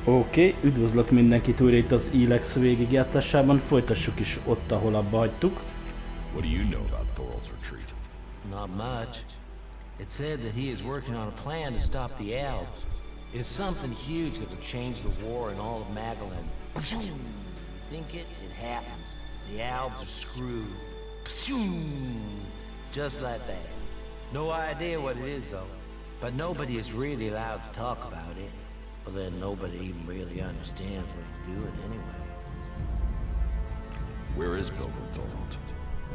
Oké, üdvözlök mindenkit újra itt az ELEX végigjátszásában, folytassuk is ott, ahol abba hagytuk. What do you know about Thorald's retreat? Not much. It said that he is working on a plan to stop the Alps. It's something huge that would change the war in all of Magalan. Think it? It happens. The Alps are screwed. Just like that. No idea what it is though. But nobody is really allowed to talk about it. Well then nobody even really understands what he's doing anyway. Where is Pilgrim Thorald?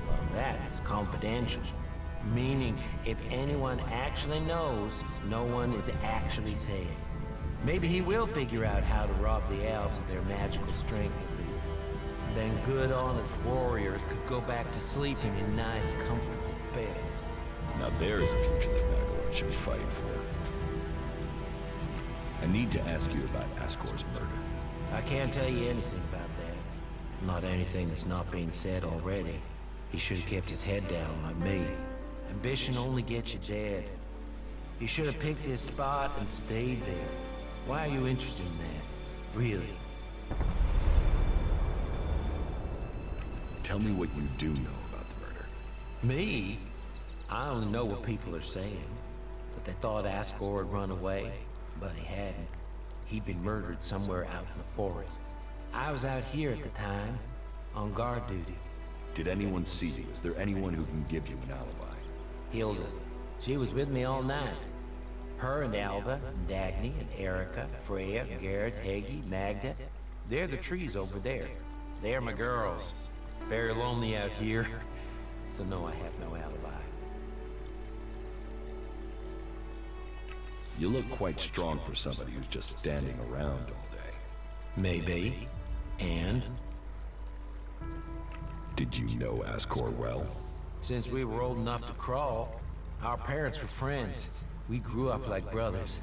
Well, that is confidential. Meaning, if anyone actually knows, no one is actually saying. Maybe he will figure out how to rob the elves of their magical strength at least. Then good, honest warriors could go back to sleeping in nice, comfortable beds. Now there is a future that Magalan should be fighting for. I need to ask you about Ascor's murder. I can't tell you anything about that. Not anything that's not being said already. He should have kept his head down like me. Ambition only gets you dead. He should have picked his spot and stayed there. Why are you interested in that? Really? Tell me what you do know about the murder. Me? I only know what people are saying. That they thought Ascor had run away, but he hadn't. He'd been murdered somewhere out in the forest. I was out here at the time, on guard duty. Did anyone see you? Is there anyone who can give you an alibi? Hilda. She was with me all night. Her and Alba, and Dagny, and Erica, Freya, Garrett, Heggie, Magda. They're the trees over there. They're my girls. Very lonely out here. So no, I have no alibi. You look quite strong for somebody who's just standing around all day. Maybe. And? Did you know Ascor well? Since we were old enough to crawl, our parents were friends. We grew up like brothers.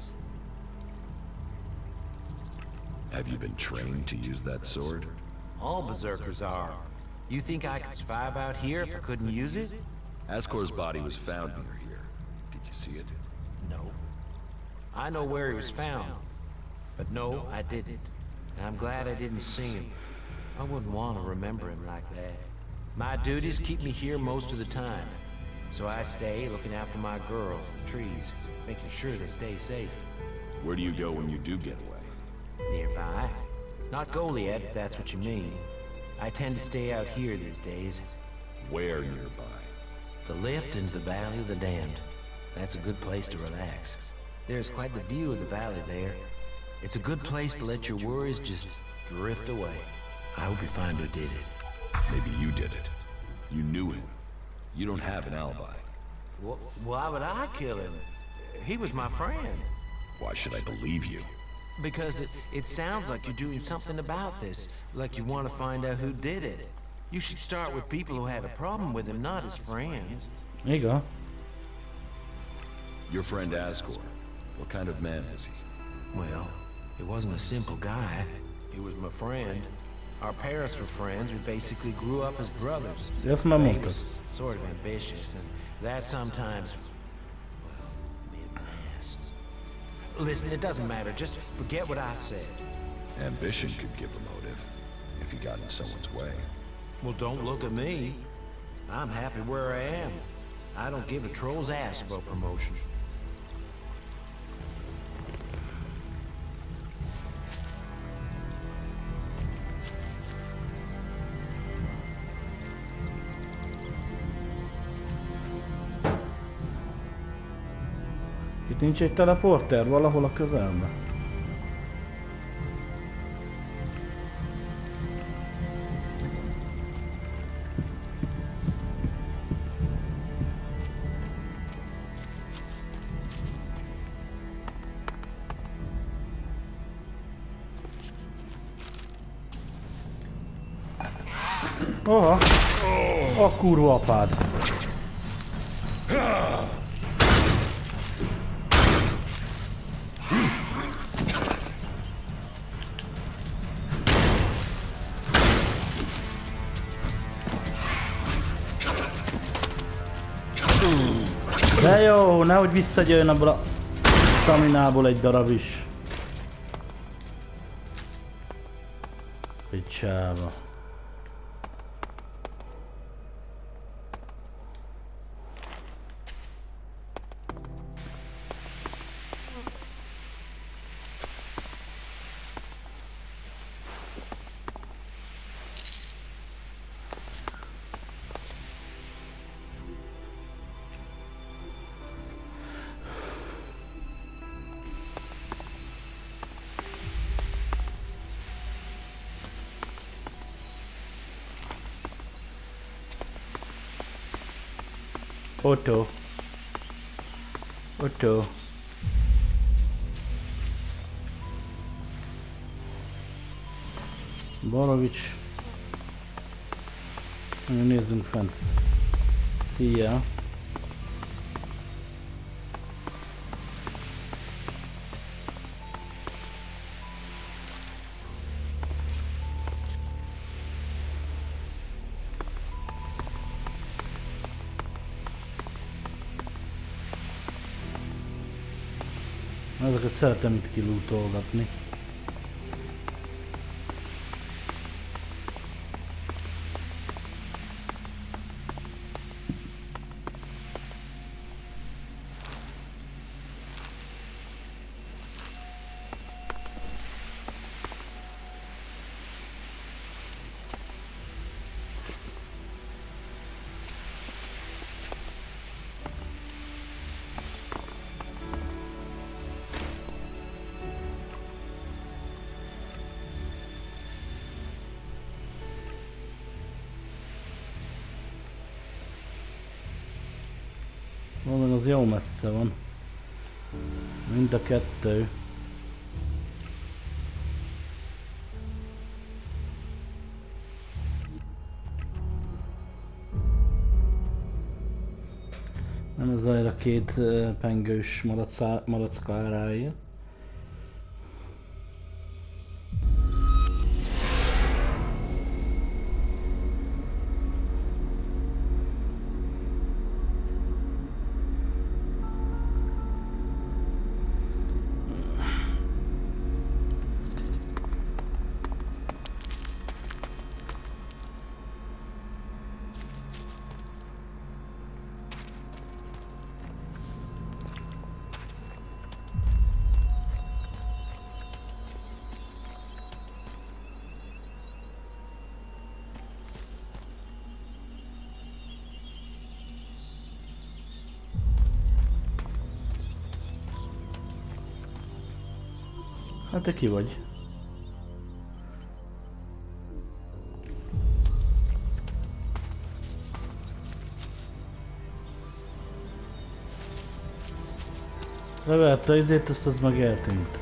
Have you been trained to use that sword? All berserkers are. You think I could survive out here if I couldn't use it? Ascor's body was found near here. Did you see it? No. I know where he was found. But no, I didn't. And I'm glad I didn't see him. I wouldn't want to remember him like that. My duties keep me here most of the time. So I stay looking after my girls, the trees, making sure they stay safe. Where do you go when you do get away? Nearby. Not Goliad, if that's what you mean. I tend to stay out here these days. Where nearby? The lift into the Valley of the Damned. That's a good place to relax. There's quite the view of the valley there. It's a good place to let your worries just drift away. I hope you find who did it. Maybe you did it. You knew him. You don't have an alibi. Why would I kill him? He was my friend. Why should I believe you? Because it sounds like you're doing something about this. Like you want to find out who did it. You should start with people who had a problem with him, not his friends. There you go. Your friend Ascor. What kind of man was he? Well, he wasn't a simple guy. He was my friend. Our parents were friends. We basically grew up as brothers. Ezt már He mondtad. was sort of ambitious, and that sometimes, well, made an ass. Listen, it doesn't matter. Just forget what I said. Ambition could give a motive, if he got in someone's way. Well, don't look at me. I'm happy where I am. I don't give a troll's ass about promotion. Itt nincs egy teleporter valahol a közelben? Oha! A kurva apád! De jó, nehogy visszagyőjön abból a staminából egy darab is. Picsába. Otto. Otto. Borovics. Nézzünk fent. Szia. Ezeket szeretem itt kilútolgatni. Valami az jó messze van. Mind a kettő. Nem ez a két pengős malackárája. Hát te ki vagy? Leverte izét, azt az meg eltűnt.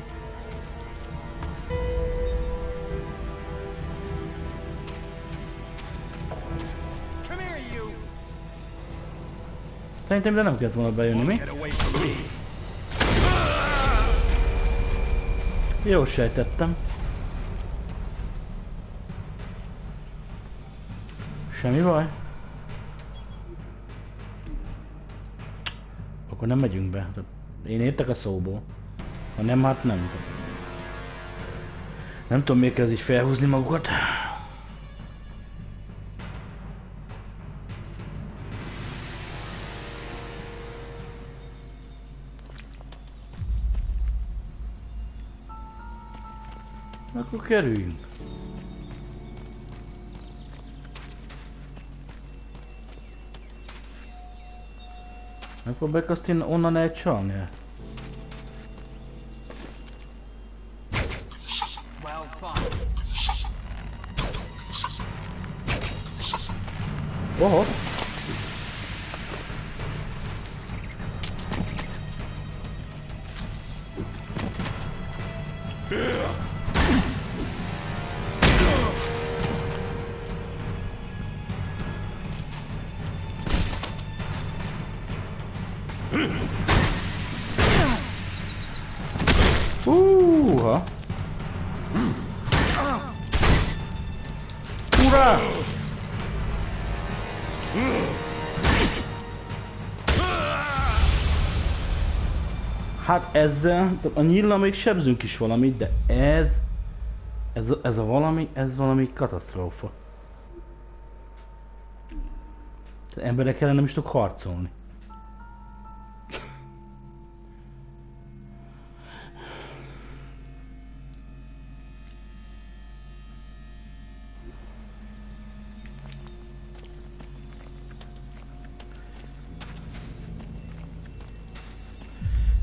Szerintem de nem kellett volna bejönni, mi? Jó sejtettem. Semmi baj. Akkor nem megyünk be. Én értek a szóból. Ha nem, hát nem. Nem tudom, miért kell így felhúzni magukat. Akkor kerüljünk. Megpróbáljuk azt én onnan elcsalni. Oho! Húha! Ura! Hát ezzel, a nyíllal még sebzünk is valamit, de ez... Ez valami katasztrófa. Emberek ellen nem is tudok harcolni.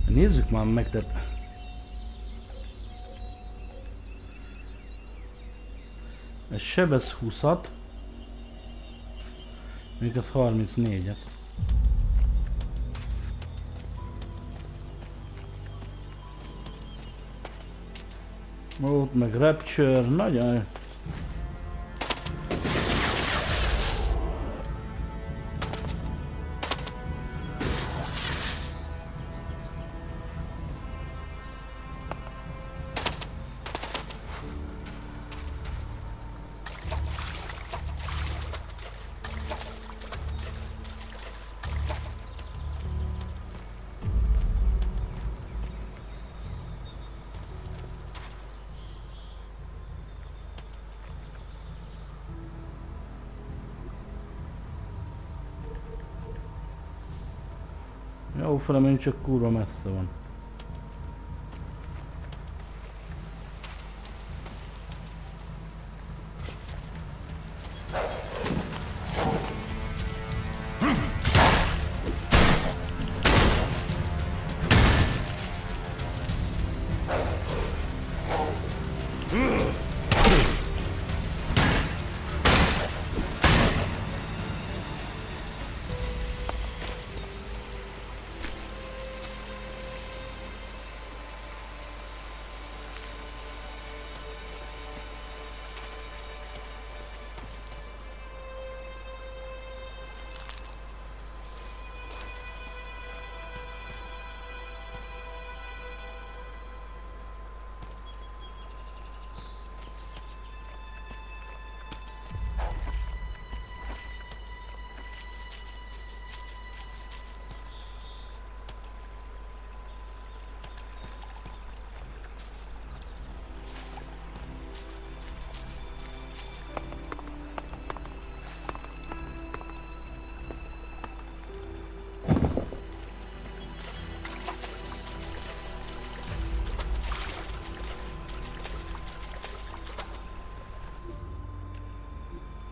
Nézzük már meg, tehát... Ez sebez 20-at. Még az 34-et. Ott meg Rapture, nagyon... Jó felem, csak kurva messze van.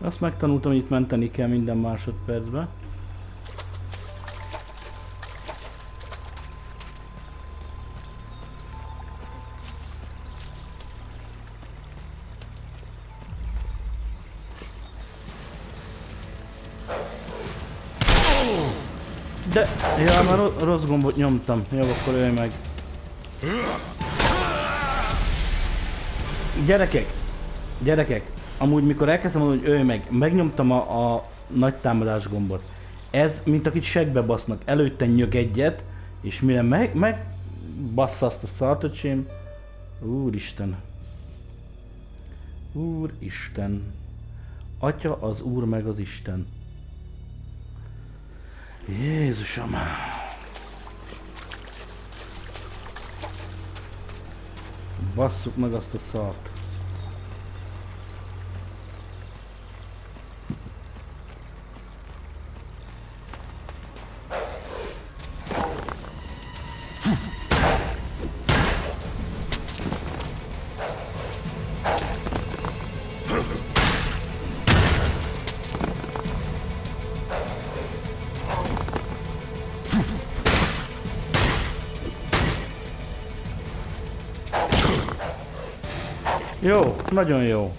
Azt megtanultam, hogy itt menteni kell minden másodpercben. De... Ja, már rossz gombot nyomtam. Jó, akkor ölj meg. Gyerekek! Gyerekek! Amúgy mikor elkezdtem mondani, hogy ölj meg, megnyomtam a nagy támadás gombot. Ez, mint akit segbe basznak. Előtte nyög egyet, és mire meg bassza azt a szart, öcsém. Úristen. Úristen. Atya, az Úr meg az Isten. Jézusom. Basszuk meg azt a szart. Jó, nagyon jó.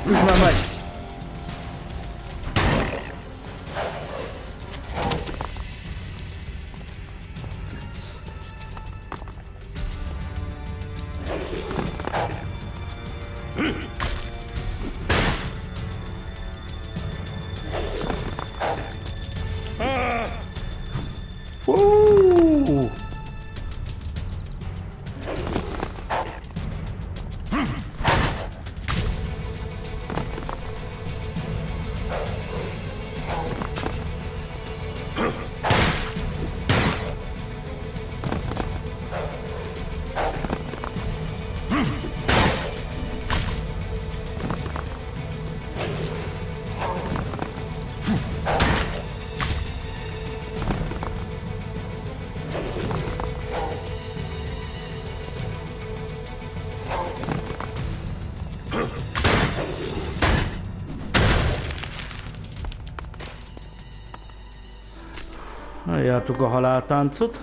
Húzd már meg! Jártuk a haláltáncot.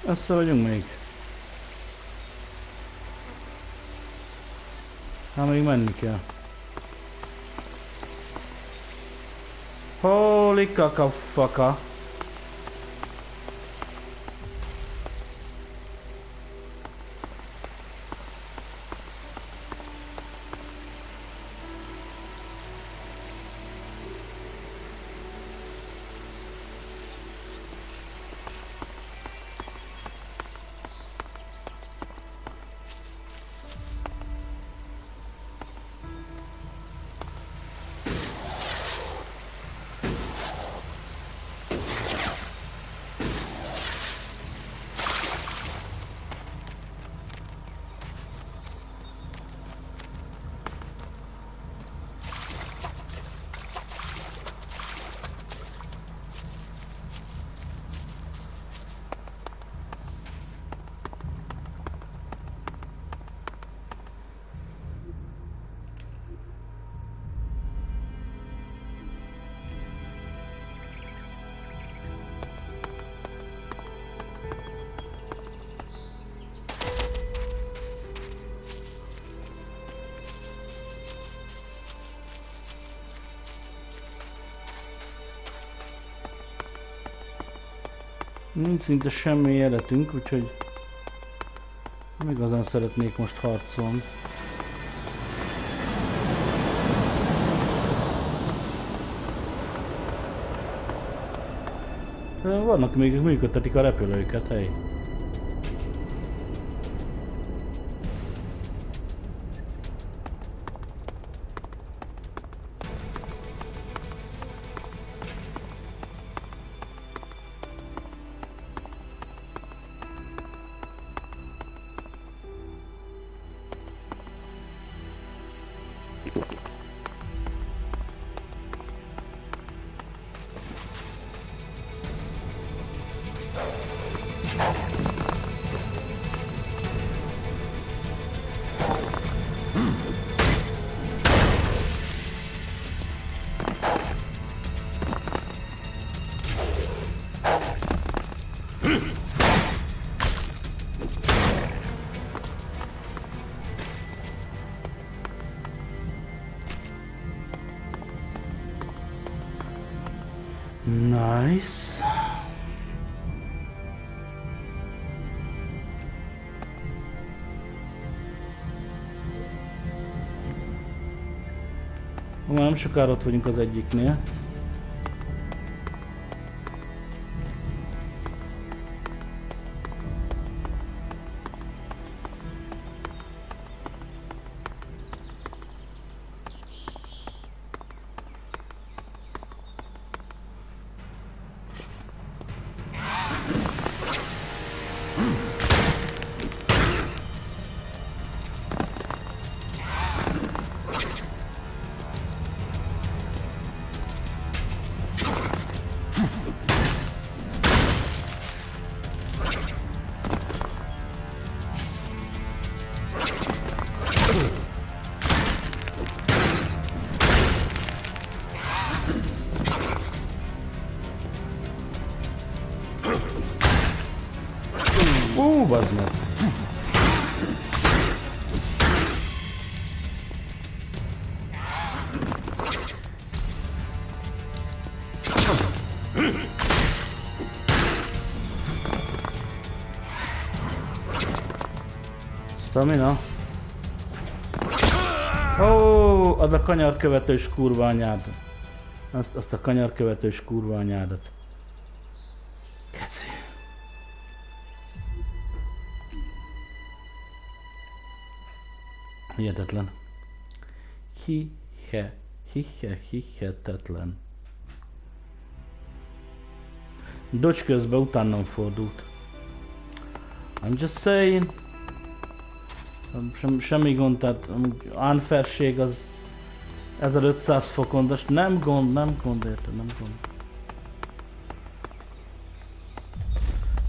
Össze vagyunk még. Hát még menni kell. Holy kakafaka. Nincs szinte semmi életünk, úgyhogy nem igazán szeretnék most harcolni. De vannak még, működtetik a repülőket, hely. Nice. Már nem sokára ott vagyunk az egyiknél. Bazd meg. Stamina. Ó, az a kanyarkövetős kurva anyád. Azt a kanyarkövetős kurva anyádat. Keci. Hihetetlen. Hihetetlen. Dodge közben utánam fordult. I'm just saying. Semmi gond, tehát unfairség az 1500 fokon, de nem gond, érted, nem gond.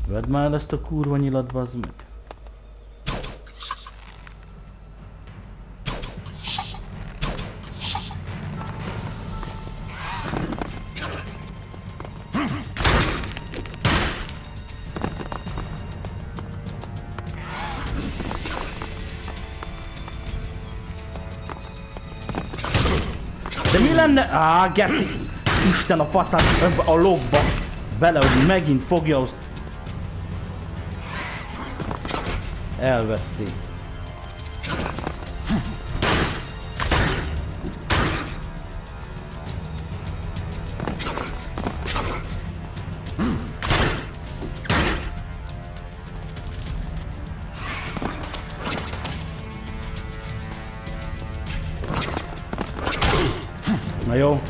Vedd már ezt a kurva nyilat, bazd meg. De mi lenne? Geci! Isten a faszát a logba! Bele, hogy megint fogja azt. Elveszték. Na jó.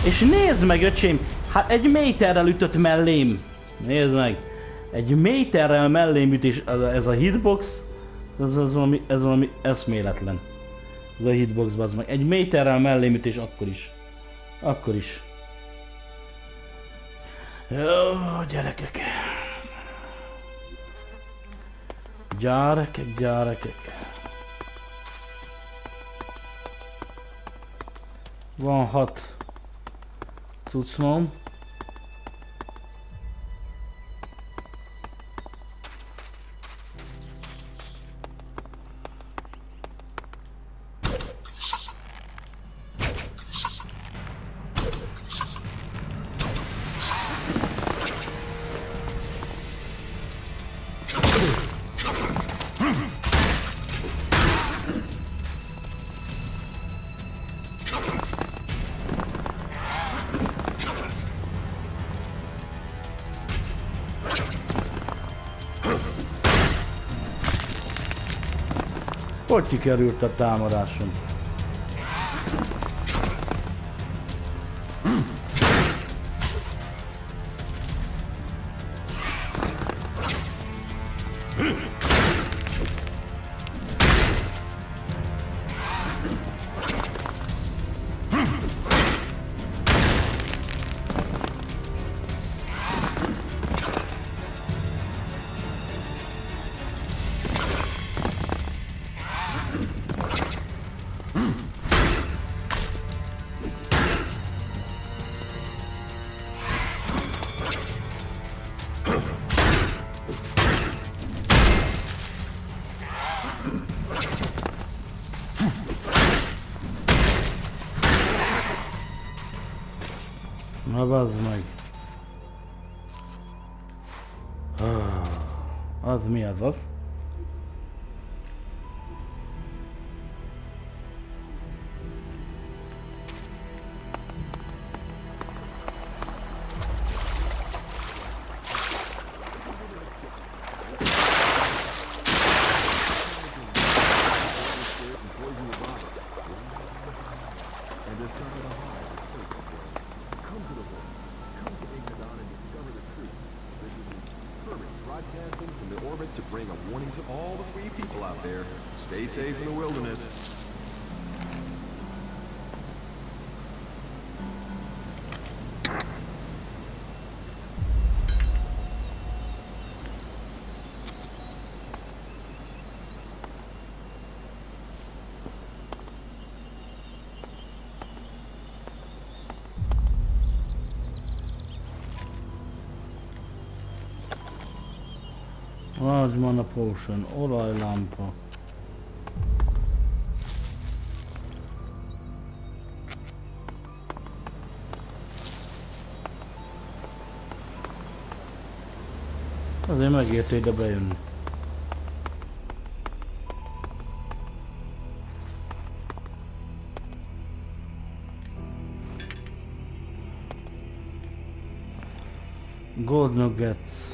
És nézd meg, öcsém! Hát egy méterrel ütött mellém. Nézd meg. Egy méterrel mellém üt, és ez a hitbox, ez valami eszméletlen. Ez a hitbox, bazd meg. Egy méterrel mellém üt, és akkor is. Akkor is. Jó, gyerekek. Gyerekek. Van 6 cuccmom. Hogy kikerült a támadásom? Na bazd meg. Az mi az? Broadcasting from the orbit to bring a warning to all the free people out there. Stay safe in the wilderness. Large mana potion, olajlámpa. Azért megérte ide bejönni. Gold nuggets.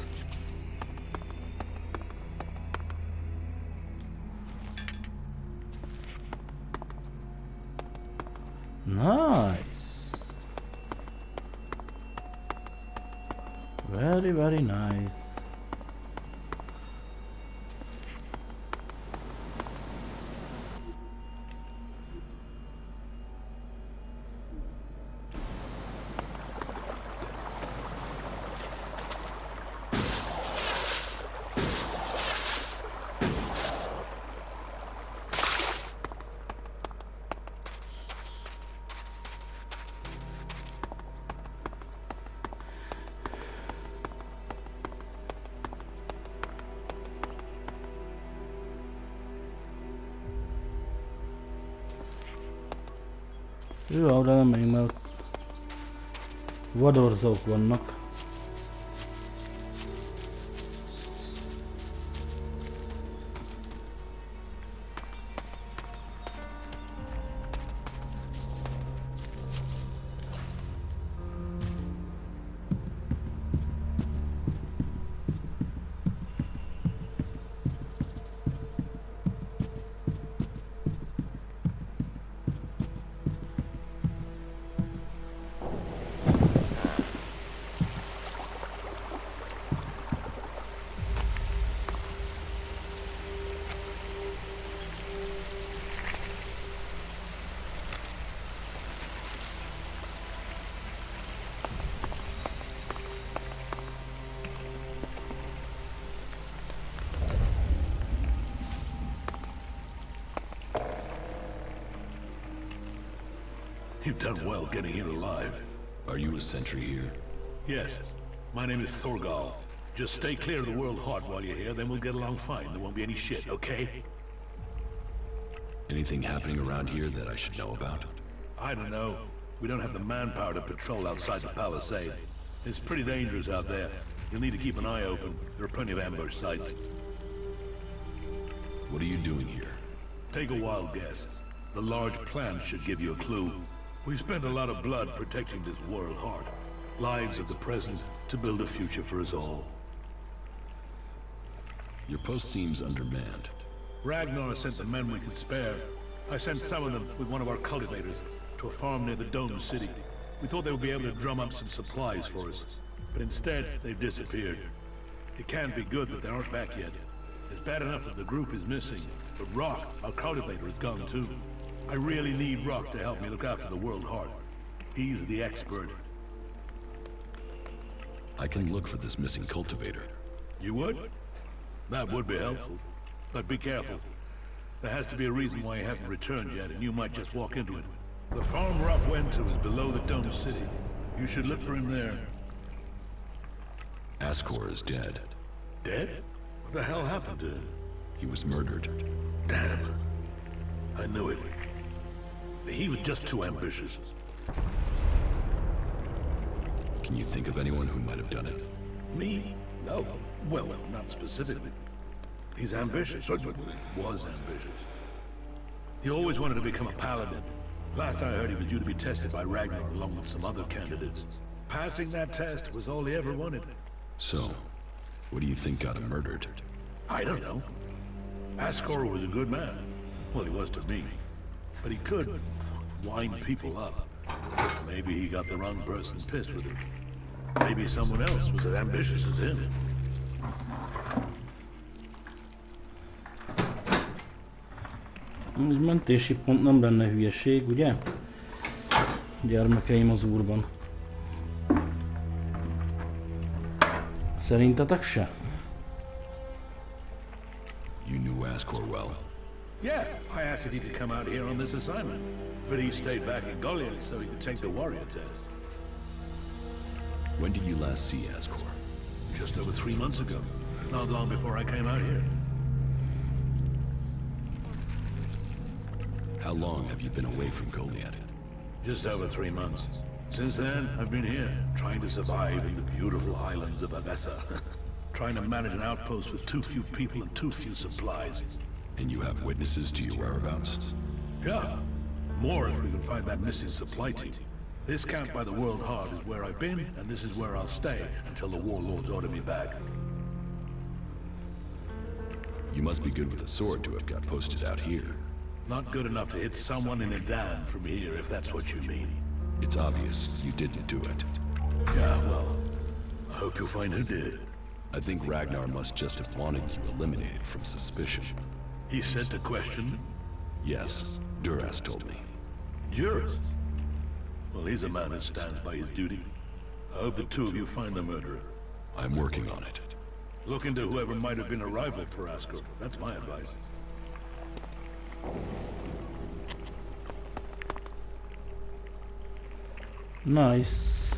Nice. Very, very nice. Jó, oda nem megyünk, mert ott vadorzók vannak. You've done well getting here alive. Are you a sentry here? Yes. My name is Thorgal. Just stay clear of the World Heart while you're here, then we'll get along fine. There won't be any shit, okay? Anything happening around here that I should know about? I don't know. We don't have the manpower to patrol outside the palisade. It's pretty dangerous out there. You'll need to keep an eye open. There are plenty of ambush sites. What are you doing here? Take a wild guess. The large plan should give you a clue. We've spent a lot of blood protecting this World Heart. Lives of the present to build a future for us all. Your post seems undermanned. Ragnar sent the men we could spare. I sent some of them with one of our cultivators to a farm near the Dome City. We thought they would be able to drum up some supplies for us, but instead they've disappeared. It can't be good that they aren't back yet. It's bad enough that the group is missing, but Rock, our cultivator, is gone too. I really need Rock to help me look after the World Heart. He's the expert. I can look for this missing cultivator. You would? That would be helpful. But be careful. There has to be a reason why he hasn't returned yet, and you might just walk into it. The farm Rock went to is below the Dome City. You should look for him there. Ascor is dead. Dead? What the hell happened to him? He was murdered. Damn. I knew it. He was just too ambitious. Can you think of anyone who might have done it? Me? No. Well, not specifically. He's ambitious. Or was ambitious. He always wanted to become a paladin. Last I heard, he was due to be tested by Ragnar along with some other candidates. Passing that test was all he ever wanted. So, what do you think got him murdered? I don't know. Ascor was a good man. Well, he was to me. But he could wind people up. Maybe he got the wrong person pissed with him. Maybe someone else was as ambitious as him. Egy mentési pont nem lenne hülyeség, ugye? Gyermekeim az Úrban. Szerintetek se? You knew Ascor well. Yeah, I asked if he could come out here on this assignment. But he stayed back in Goliath so he could take the warrior test. When did you last see Ascor? Just over 3 months ago. Not long before I came out here. How long have you been away from Goliath? Just over 3 months. Since then, I've been here, trying to survive in the beautiful islands of Abessa. Trying to manage an outpost with too few people and too few supplies. And you have witnesses to your whereabouts? Yeah. More if we can find that missing supply team. This camp by the World Heart is where I've been, and this is where I'll stay until the warlords order me back. You must be good with a sword to have got posted out here. Not good enough to hit someone in a dam from here, if that's what you mean. It's obvious you didn't do it. Yeah, well, I hope you'll find who did. I think Ragnar must just have wanted you eliminated from suspicion. He said to question me? Yes, Duras told me. Duras? Well, he's a man who stands by his duty. I hope the two of you find the murderer. I'm working on it. Look into whoever might have been a rival for Ascor. That's my advice. Nice.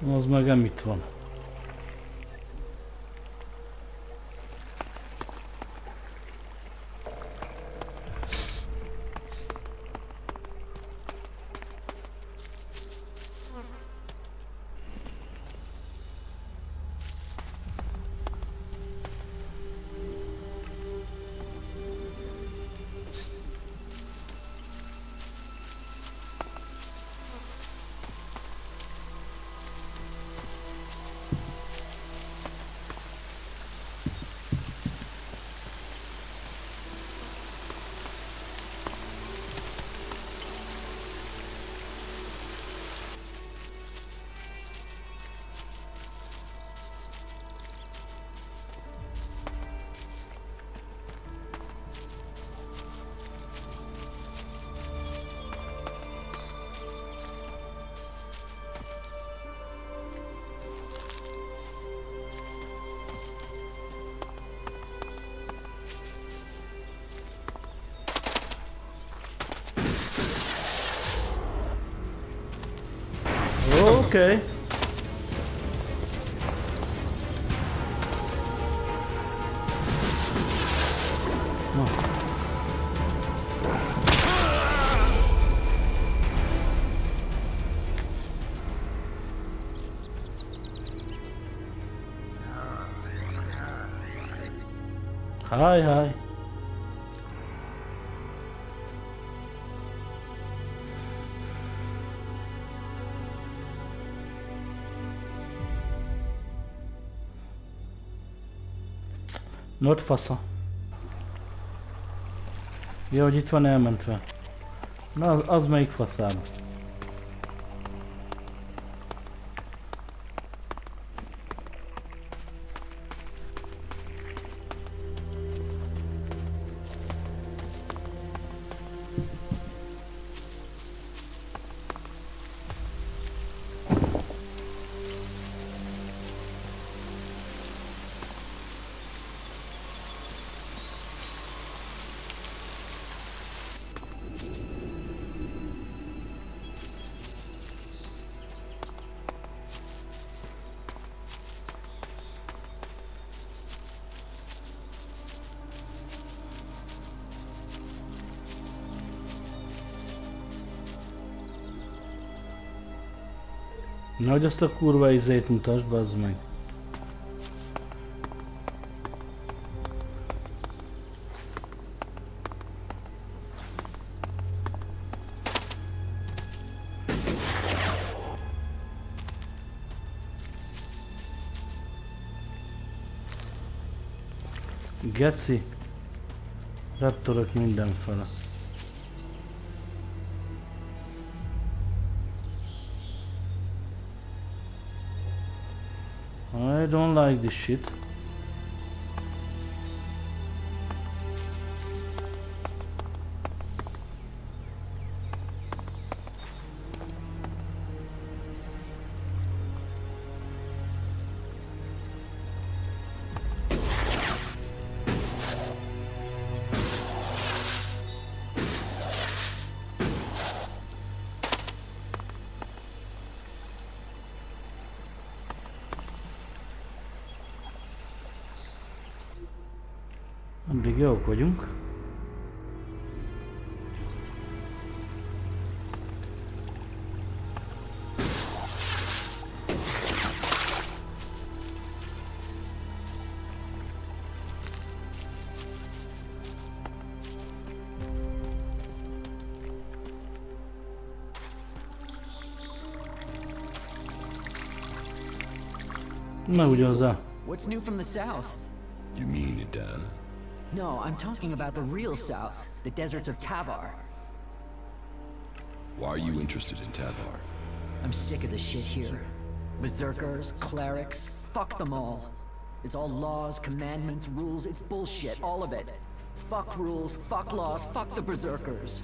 Az meg nem itt van. Oké. Na. Hi. Not fasza. Ja, hogy itt van elmentve. Na, az melyik faszába? Na, hogy azt a kurva izét mutasd, bazd meg. Geci. Raptorok mindenfele. I don't like this shit. Addig jók vagyunk. Na ugyanza. What's new from the south? You mean it, Dan? No, I'm talking about the real south, the deserts of Tavar. Why are you interested in Tavar? I'm sick of the shit here. Berserkers, clerics, fuck them all. It's all laws, commandments, rules, it's bullshit, all of it. Fuck rules, fuck laws, fuck the berserkers.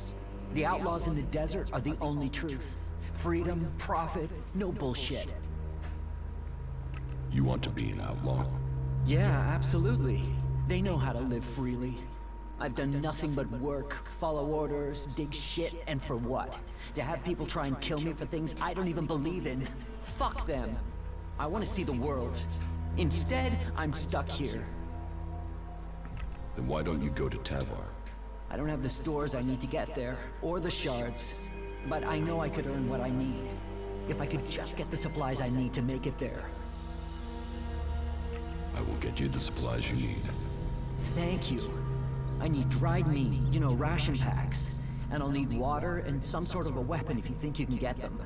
The outlaws in the desert are the only truth. Freedom, profit, no bullshit. You want to be an outlaw? Yeah, absolutely. They know how to live freely. I've done nothing but work, follow orders, dig shit, and for what? To have people try and kill me for things I don't even believe in? Fuck them. I want to see the world. Instead, I'm stuck here. Then why don't you go to Tavar? I don't have the stores I need to get there, or the shards. But I know I could earn what I need. If I could just get the supplies I need to make it there. I will get you the supplies you need. Thank you. I need dried meat, you know, ration packs. And I'll need water and some sort of a weapon if you think you can get them.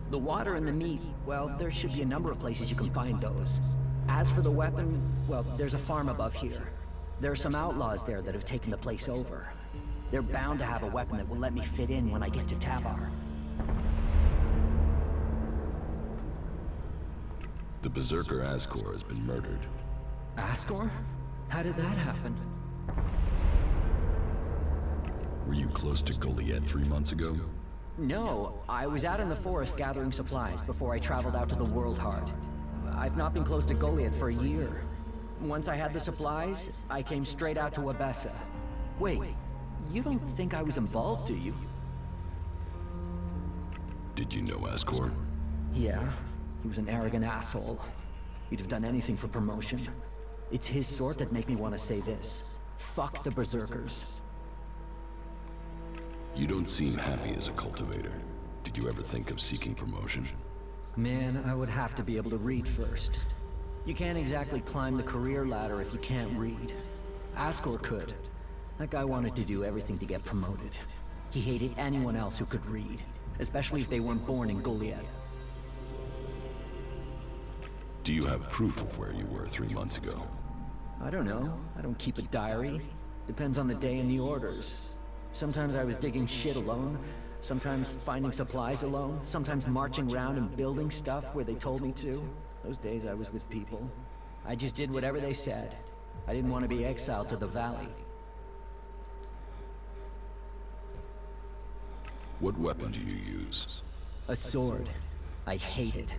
The water and the meat, well, there should be a number of places you can find those. As for the weapon, well, there's a farm above here. There are some outlaws there that have taken the place over. They're bound to have a weapon that will let me fit in when I get to Tavar. The Berserker Ascor has been murdered. Ascor? How did that happen? Were you close to Goliath 3 months ago? No, I was out in the forest gathering supplies before I traveled out to the World Heart. I've not been close to Goliath for a year. Once I had the supplies, I came straight out to Abessa. Wait, you don't think I was involved, do you? Did you know Ascor? Yeah, he was an arrogant asshole. He'd have done anything for promotion. It's his sort that make me want to say this. Fuck the Berserkers. You don't seem happy as a cultivator. Did you ever think of seeking promotion? Man, I would have to be able to read first. You can't exactly climb the career ladder if you can't read. Ascor could. That guy wanted to do everything to get promoted. He hated anyone else who could read, especially if they weren't born in Goliath. Do you have proof of where you were 3 months ago? I don't know. I don't keep a diary. Depends on the day and the orders. Sometimes I was digging shit alone, sometimes finding supplies alone, sometimes marching around and building stuff where they told me to. Those days I was with people. I just did whatever they said. I didn't want to be exiled to the valley. What weapon do you use? A sword. I hate it.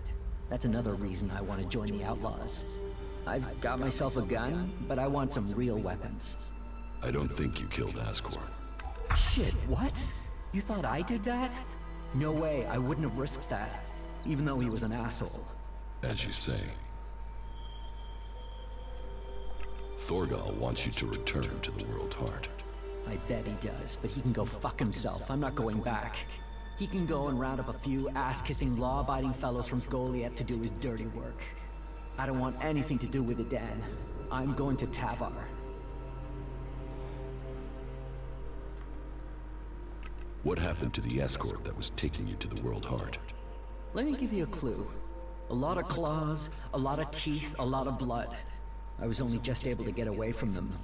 That's another reason I want to join the Outlaws. I've got myself a gun, but I want some real weapons. I don't think you killed Ascor. Shit, what? You thought I did that? No way, I wouldn't have risked that, even though he was an asshole. As you say. Thorgal wants you to return to the World Heart. I bet he does, but he can go fuck himself. I'm not going back. He can go and round up a few ass-kissing, law-abiding fellows from Goliath to do his dirty work. I don't want anything to do with it, Dan. I'm going to Tavar. What happened to the escort that was taking you to the World Heart? Let me give you a clue. A lot of claws, a lot of teeth, a lot of blood. I was only just able to get away from them.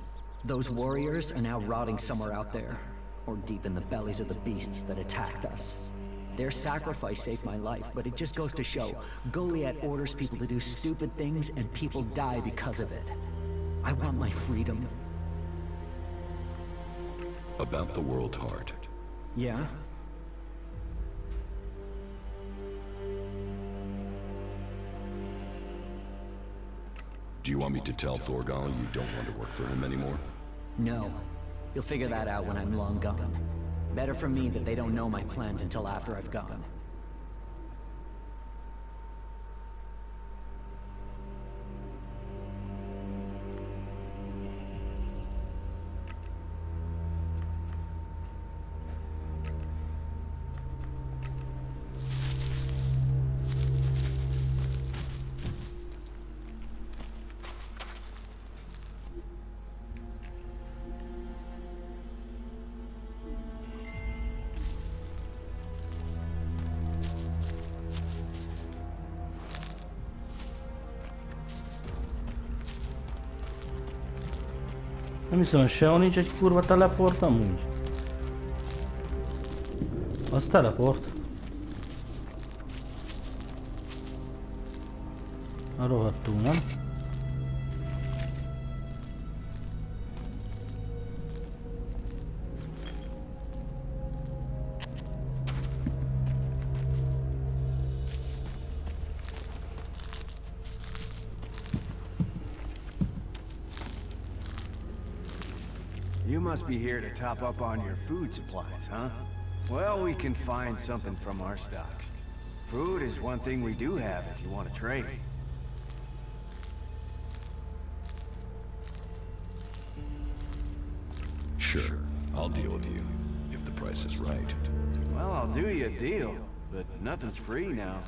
Those warriors are now rotting somewhere out there, or deep in the bellies of the beasts that attacked us. Their sacrifice saved my life, but it just goes to show, Goliath orders people to do stupid things and people die because of it. I want my freedom. About the World Heart. Yeah? Do you want me to tell Thorgal you don't want to work for him anymore? No. You'll figure that out when I'm long gone. Better for me that they don't know my plans until after I've gone. Nem hiszem, hogy sehol nincs egy kurva teleport amúgy. Az teleport. A rohadtul, nem? You must be here to top up on your food supplies, huh? Well, we can find something from our stocks. Food is one thing we do have if you want to trade. Sure, I'll deal with you, if the price is right. Well, I'll do you a deal, but nothing's free now.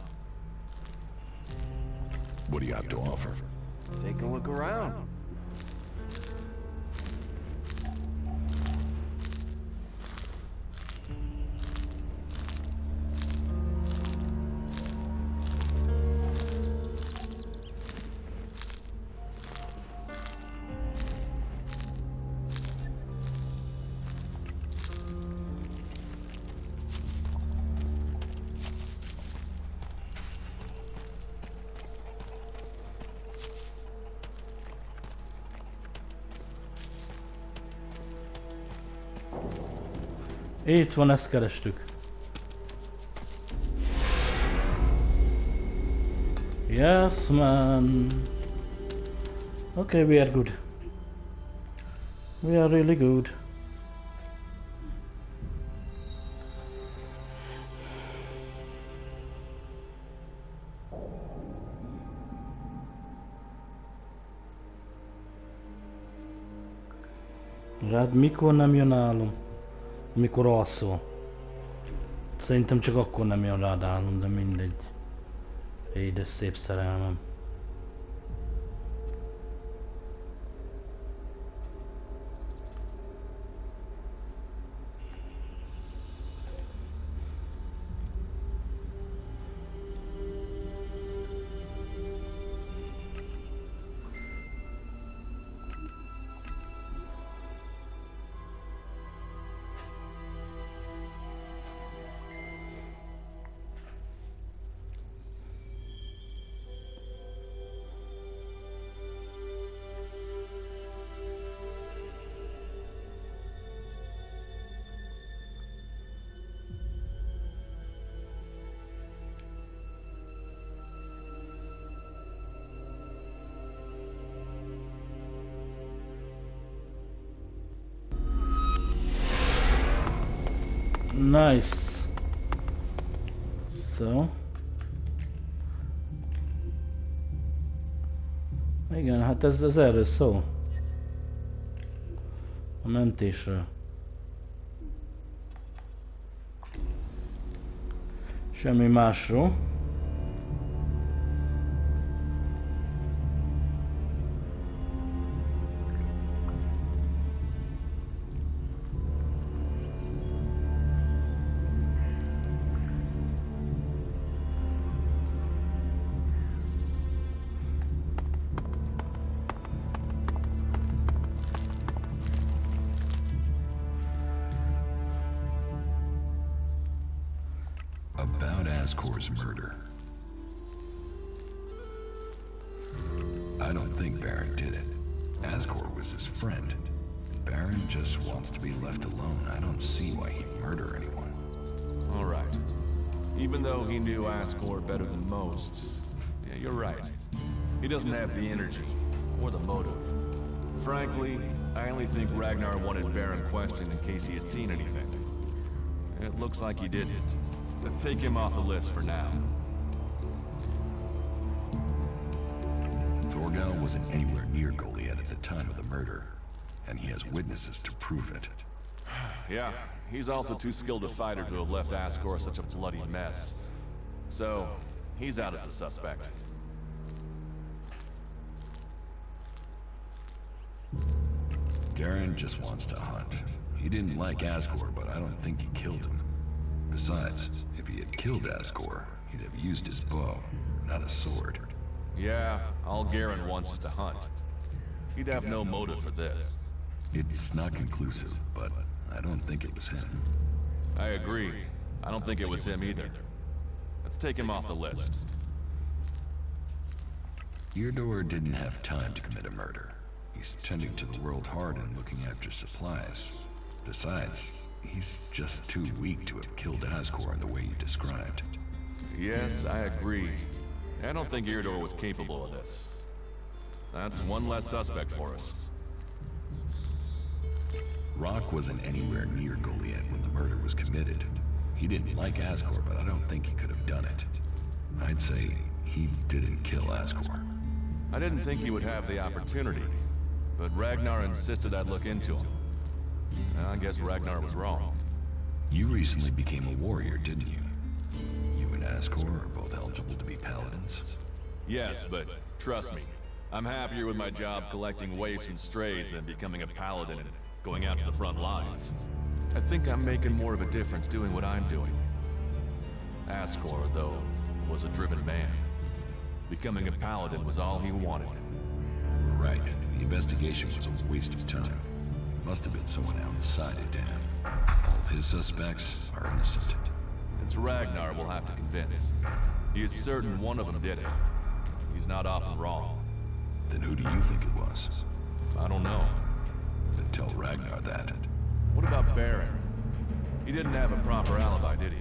What do you have to offer? Take a look around. Itt van, ezt kerestük. Yes, man. Okay, we are good. We are really good. Rád mikor nem jön álom? Mikor alszol? Szerintem csak akkor nem jön rád álom, de mindegy. Édes szép szerelmem. Nice. So. Igen, hát ez erről szól. A mentésről. Semmi másról. About Ascor's murder. I don't think Baron did it. Ascor was his friend. Baron just wants to be left alone. I don't see why he'd murder anyone. All right. Even though he knew Ascor better than most, yeah, you're right. He doesn't have the energy or the motive. Frankly, I only think Ragnar wanted Baron questioned in case he had seen anything. It looks like he didn't. Let's take him off the list for now. Thorgal wasn't anywhere near Goliath at the time of the murder, and he has witnesses to prove it. Yeah, he's also too skilled a fighter to have left Ascor such a bloody mess. So, he's out as a suspect. Garen just wants to hunt. He didn't like Ascor, but I don't think he killed him. Besides, if he had killed Ascor, he'd have used his bow, not a sword. Yeah, all Garen wants is to hunt. He'd have no motive for this. It's not conclusive, but I don't think it was him. I agree. I don't think it was him either. Let's take him off the list. Eardor didn't have time to commit a murder. He's tending to the world hard and looking after supplies. Besides, he's just too weak to have killed Ascor in the way you described. Yes, I agree. I don't think Eardor was capable of this. That's one less suspect for us. Rock wasn't anywhere near Goliath when the murder was committed. He didn't like Ascor, but I don't think he could have done it. I'd say he didn't kill Ascor. I didn't think he would have the opportunity, but Ragnar insisted I'd look into him. I guess Ragnar was wrong. You recently became a warrior, didn't you? You and Ascor are both eligible to be paladins. Yes, but trust me, I'm happier with my job collecting waifs and strays than becoming a paladin and going out to the front lines. I think I'm making more of a difference doing what I'm doing. Ascor, though, was a driven man. Becoming a paladin was all he wanted. You were right. The investigation was a waste of time. It must have been someone outside of Dan. All of his suspects are innocent. It's Ragnar we'll have to convince. He is certain one of them did it. He's not often wrong. Then who do you think it was? I don't know. Then tell Ragnar that. What about Baron? He didn't have a proper alibi, did he?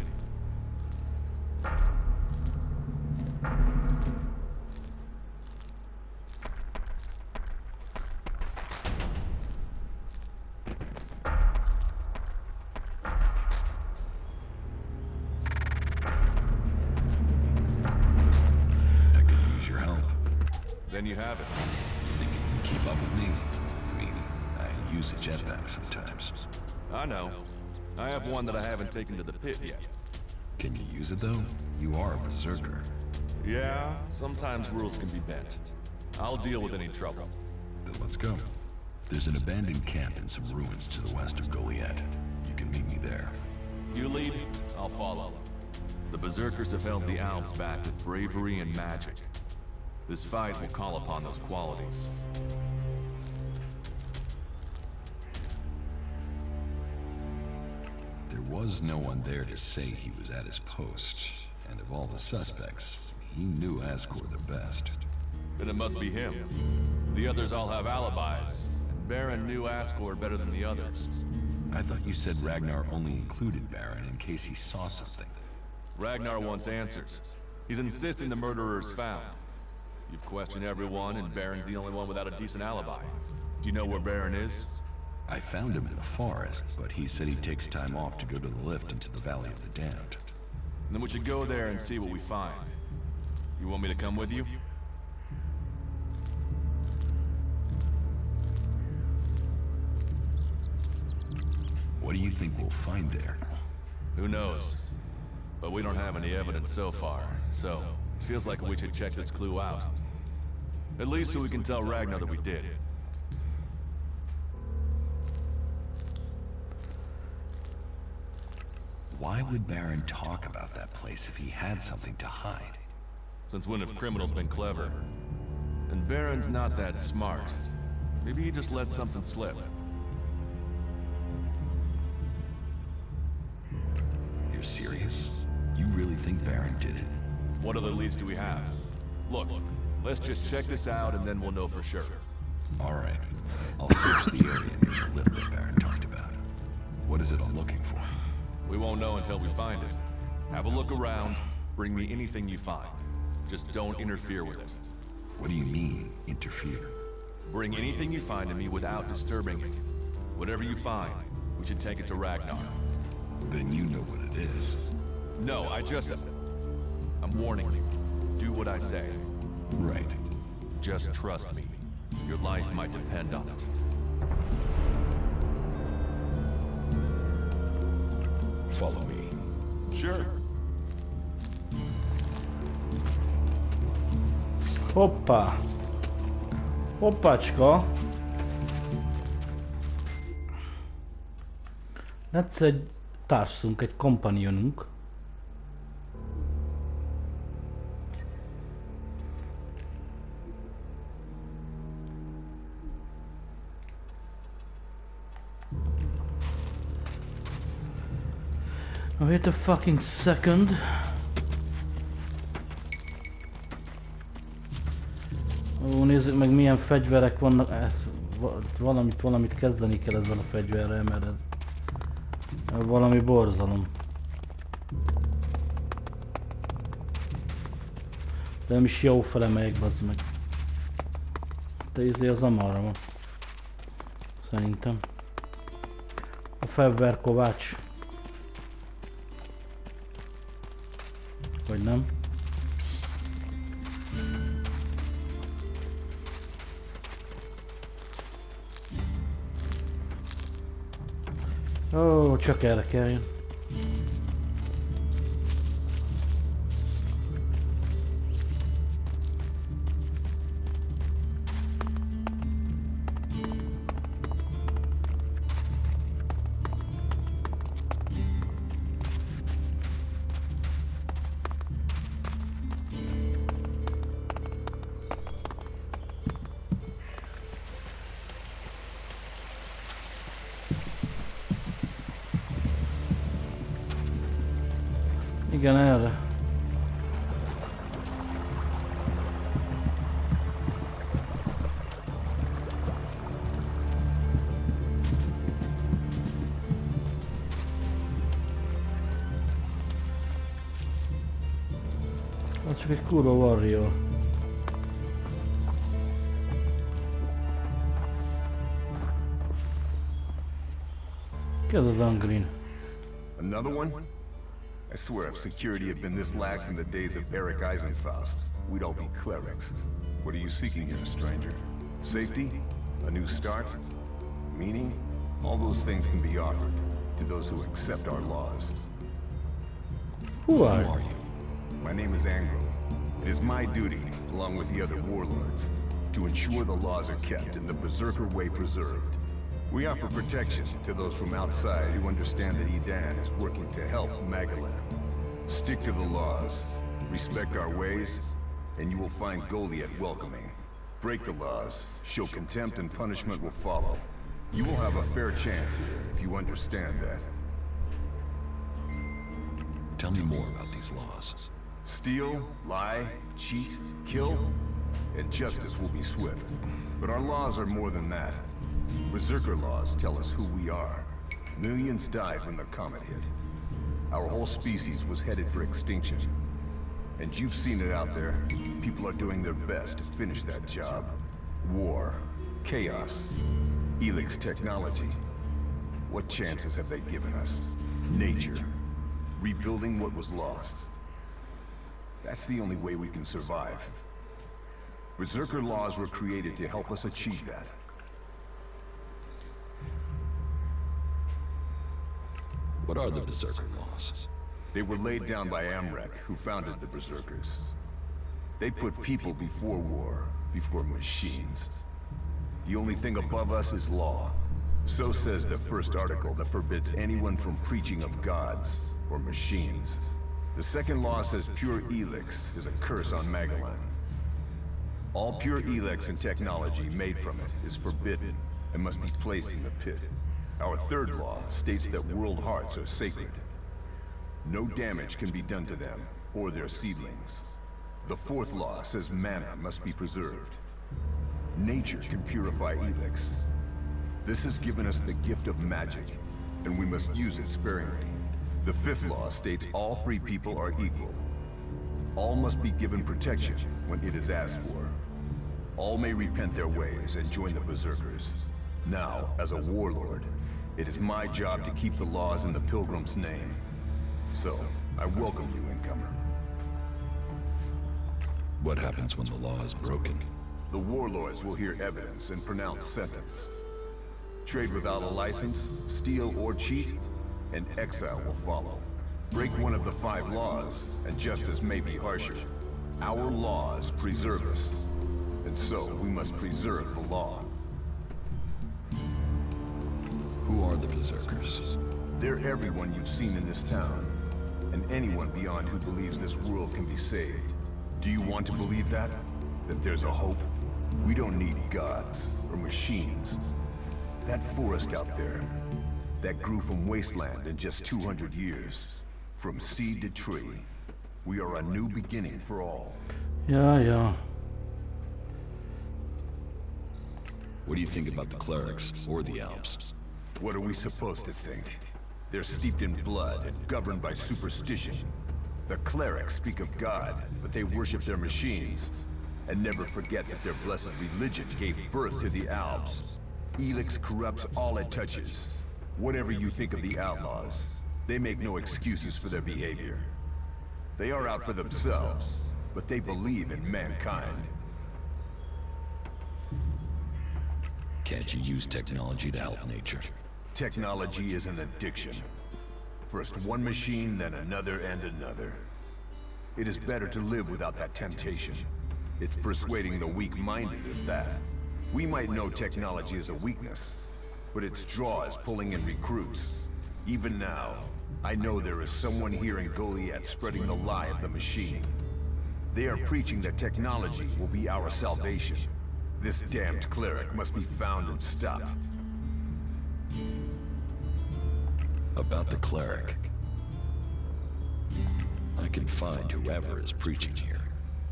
I could use your help. Then you have it. You think you can keep up with me? I mean, I use a jetpack sometimes. I know. I have one that I haven't taken to the pit yet. Can you use it though? You are a berserker. Yeah, sometimes rules can be bent. I'll deal with any trouble. Then let's go. There's an abandoned camp in some ruins to the west of Goliath. You can meet me there. You lead, I'll follow. The berserkers have held the elves back with bravery and magic. This fight will call upon those qualities. There was no one there to say he was at his post, and of all the suspects, he knew Ascor the best. Then it must be him. The others all have alibis, and Baron knew Ascor better than the others. I thought you said Ragnar only included Baron in case he saw something. Ragnar wants answers. He's insisting the murderer is found. You've questioned everyone, and Baron's the only one without a decent alibi. Do you know where Baron is? I found him in the forest, but he said he takes time off to go to the lift into the Valley of the Damned. Then we should go there and see what we find. You want me to come with you? What do you think we'll find there? Who knows? But we don't have any evidence so far, so it feels like we should check this clue out. At least so we can tell Ragnar that we did. Why would Baron talk about that place if he had something to hide? Since when have criminals been clever? And Baron's not that smart. Maybe he just let something slip. You're serious? You really think Baron did it? What other leads do we have? Look, let's just check this out and then we'll know for sure. All right. I'll search the area near the lift that Baron talked about. What is it I'm looking for? We won't know until we find it. Have a look around, bring me anything you find. Just don't interfere with it. What do you mean, interfere? Bring anything you find to me without disturbing it. Whatever you find, we should take it to Ragnar. Then you know what it is. No, I'm warning you. Do what I say. Right. Just trust me. Your life might depend on it. Follow me. Sure. Hoppá! Hoppácska! Lesz egy társunk, egy kompanionunk. Wait a fucking second. Ó, nézzük meg milyen fegyverek vannak. Valamit kezdeni kell ezzel a fegyverrel, mert ez valami borzalom. De nem is jó fele megyek, bazd meg. De izé az amarra van. Szerintem. fegyverkovács. Vagy nem? Ó, csak erre kelljön. Igen, erre. Az csak egy kurva warrior. Ki az az Angreen? Another one? I swear if security had been this lax in the days of Eric Eisenfaust, we'd all be clerics. What are you seeking here, stranger? Safety? A new start? Meaning? All those things can be offered to those who accept our laws. Who are Who are you? you? My name is Angrum. It is my duty, along with the other warlords, to ensure the laws are kept and the Berserker way preserved. We offer protection to those from outside who understand that Edan is working to help Magalan. Stick to the laws, respect our ways, and you will find Goliath welcoming. Break the laws, show contempt, and punishment will follow. You will have a fair chance here if you understand that. Tell me more about these laws. Steal, lie, cheat, kill, and justice will be swift. But our laws are more than that. Berserker laws tell us who we are. Millions died when the comet hit. Our whole species was headed for extinction. And you've seen it out there. People are doing their best to finish that job. War, chaos, ELEX technology. What chances have they given us? Nature. Rebuilding what was lost. That's the only way we can survive. Berserker laws were created to help us achieve that. What are the Berserker laws? They were laid down by Amrek, who founded the Berserkers. They put people before war, before machines. The only thing above us is law. So says the first article that forbids anyone from preaching of gods or machines. The second law says pure ELEX is a curse on Magalan. All pure ELEX and technology made from it is forbidden and must be placed in the pit. Our third law states that world hearts are sacred. No damage can be done to them or their seedlings. The fourth law says mana must be preserved. Nature can purify ELEX. This has given us the gift of magic, and we must use it sparingly. The fifth law states all free people are equal. All must be given protection when it is asked for. All may repent their ways and join the Berserkers. Now, as a warlord, it is my job to keep the laws in the Pilgrim's name. So, I welcome you, incomer. What happens when the law is broken? The warlords will hear evidence and pronounce sentence. Trade without a license, steal or cheat, and exile will follow. Break one of the 5 laws, and justice may be harsher. Our laws preserve us, and so we must preserve the law. Who are the Berserkers? They're everyone you've seen in this town, and anyone beyond who believes this world can be saved. Do you want to believe that? That there's a hope? We don't need gods or machines. That forest out there, that grew from wasteland in just 200 years. From seed to tree, we are a new beginning for all. Ja. What do you think about the clerics or the Alps? What are we supposed to think? They're steeped in blood and governed by superstition. The clerics speak of God, but they worship their machines. And never forget that their blessed religion gave birth to the Alps. ELEX corrupts all it touches. Whatever you think of the outlaws, they make no excuses for their behavior. They are out for themselves, but they believe in mankind. Can't you use technology to help nature? Technology is an addiction. First one machine, then another and another. It is better to live without that temptation. It's persuading the weak-minded of that. We might know technology is a weakness, but its draw is pulling in recruits. Even now, I know there is someone here in Goliath spreading the lie of the machine. They are preaching that technology will be our salvation. This damned cleric must be found and stopped. About the cleric. I can find whoever is preaching here.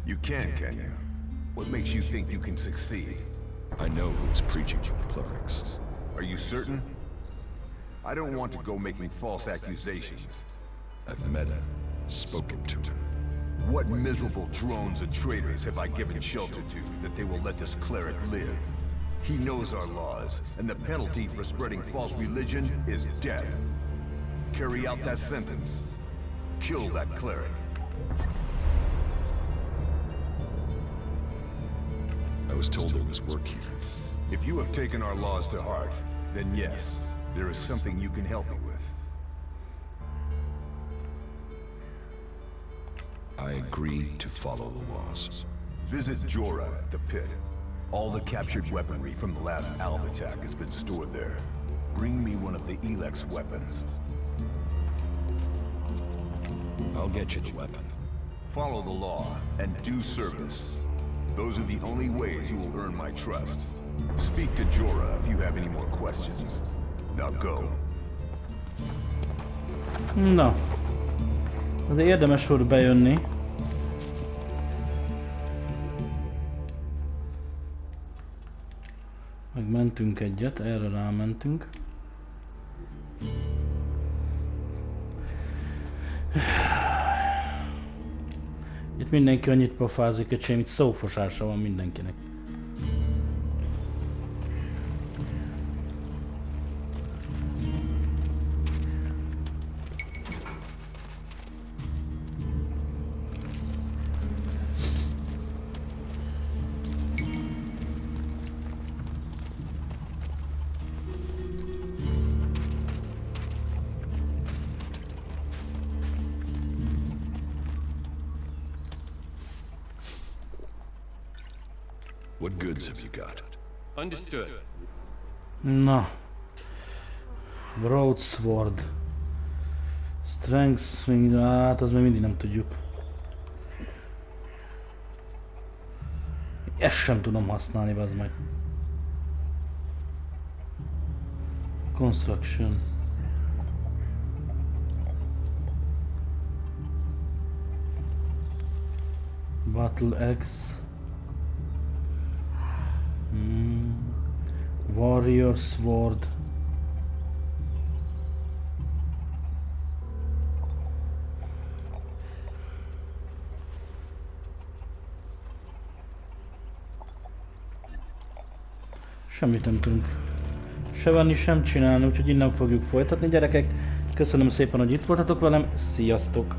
You can you? What makes you think you can succeed? I know who's preaching for the clerics. Are you certain? I don't want to go making false accusations. I've met him, spoken to him. What miserable drones and traitors have I given shelter to that they will let this cleric live? He knows our laws, and the penalty for spreading false religion is death. Carry out that sentence. Kill that cleric. I was told there was work here. If you have taken our laws to heart, then yes, there is something you can help me with. I agree to follow the laws. Visit Jora, the pit. All the captured weaponry from the last Alb attack has been stored there. Bring me one of the ELEX weapons. I'll get you the weapon. Follow the law and do service. Those are the only ways you will earn my trust. Speak to Jora if you have any more questions. Now go. Na. Azért érdemes volt bejönni. Megmentünk egyet, erre rámentünk. Itt mindenki annyit pofázik, hogy semmit szófosása van mindenkinek. What goods have you got? Understood. Na. Broadsword. Strength swing, hát az még mindig nem tudjuk. Ezt sem tudom használni, bazd meg. Construction. Battle Axe. Warrior Sword. Semmit nem tudunk se venni, sem csinálni, úgyhogy innen fogjuk folytatni, gyerekek. Köszönöm szépen, hogy itt voltatok velem, sziasztok!